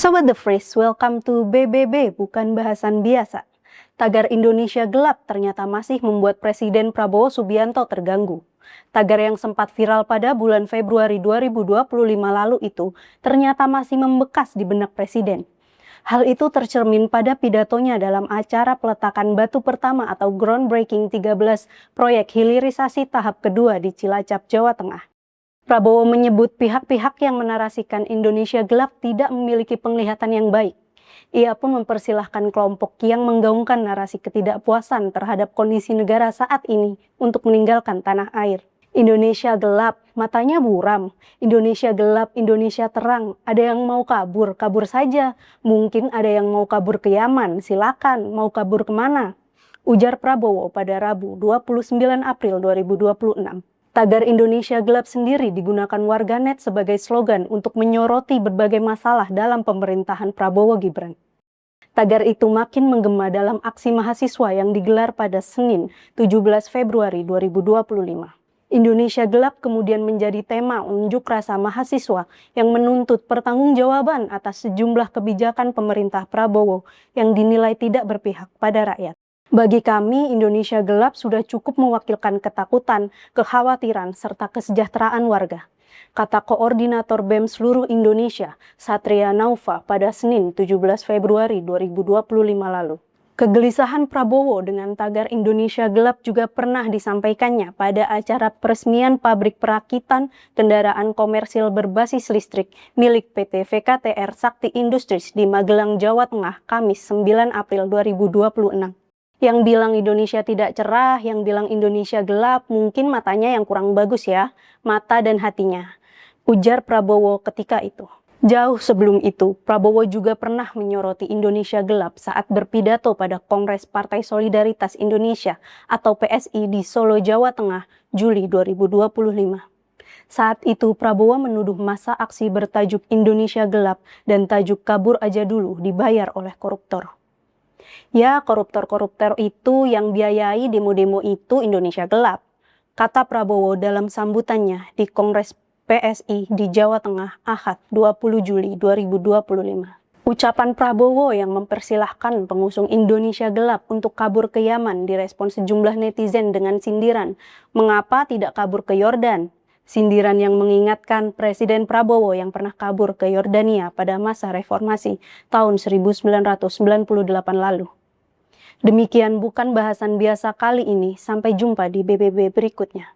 Sobat The Freeze, welcome to BBB, bukan bahasan biasa. Tagar Indonesia gelap ternyata masih membuat Presiden Prabowo Subianto terganggu. Tagar yang sempat viral pada bulan Februari 2025 lalu itu ternyata masih membekas di benak Presiden. Hal itu tercermin pada pidatonya dalam acara peletakan batu pertama atau groundbreaking 13 proyek hilirisasi tahap kedua di Cilacap, Jawa Tengah. Prabowo menyebut pihak-pihak yang menarasikan Indonesia gelap tidak memiliki penglihatan yang baik. Ia pun mempersilahkan kelompok yang menggaungkan narasi ketidakpuasan terhadap kondisi negara saat ini untuk meninggalkan tanah air. Indonesia gelap, matanya buram. Indonesia gelap, Indonesia terang. Ada yang mau kabur, kabur saja. Mungkin ada yang mau kabur ke Yaman, silakan. Mau kabur kemana? Ujar Prabowo pada Rabu 29 April 2026. Tagar Indonesia gelap sendiri digunakan warganet sebagai slogan untuk menyoroti berbagai masalah dalam pemerintahan Prabowo Gibran. Tagar itu makin menggema dalam aksi mahasiswa yang digelar pada Senin 17 Februari 2025. Indonesia gelap kemudian menjadi tema unjuk rasa mahasiswa yang menuntut pertanggungjawaban atas sejumlah kebijakan pemerintah Prabowo yang dinilai tidak berpihak pada rakyat. Bagi kami, Indonesia gelap sudah cukup mewakilkan ketakutan, kekhawatiran, serta kesejahteraan warga, kata Koordinator BEM seluruh Indonesia, Satria Naufa, pada Senin 17 Februari 2025 lalu. Kegelisahan Prabowo dengan tagar Indonesia gelap juga pernah disampaikannya pada acara peresmian pabrik perakitan kendaraan komersil berbasis listrik milik PT VKTR Sakti Industries di Magelang, Jawa Tengah, Kamis 9 April 2026. Yang bilang Indonesia tidak cerah, yang bilang Indonesia gelap, mungkin matanya yang kurang bagus ya, mata dan hatinya, ujar Prabowo ketika itu. Jauh sebelum itu, Prabowo juga pernah menyoroti Indonesia gelap saat berpidato pada Kongres Partai Solidaritas Indonesia atau PSI di Solo, Jawa Tengah, Juli 2025. Saat itu, Prabowo menuduh masa aksi bertajuk Indonesia gelap dan tajuk kabur aja dulu dibayar oleh koruptor. Ya, koruptor-koruptor itu yang biayai demo-demo itu Indonesia gelap, kata Prabowo dalam sambutannya di Kongres PSI di Jawa Tengah, Ahad 20 Juli 2025. Ucapan Prabowo yang mempersilahkan pengusung Indonesia gelap untuk kabur ke Yaman direspon sejumlah netizen dengan sindiran, mengapa tidak kabur ke Yordan? Sindiran yang mengingatkan Presiden Prabowo yang pernah kabur ke Yordania pada masa reformasi tahun 1998 lalu. Demikian bukan bahasan biasa kali ini, sampai jumpa di BBB berikutnya.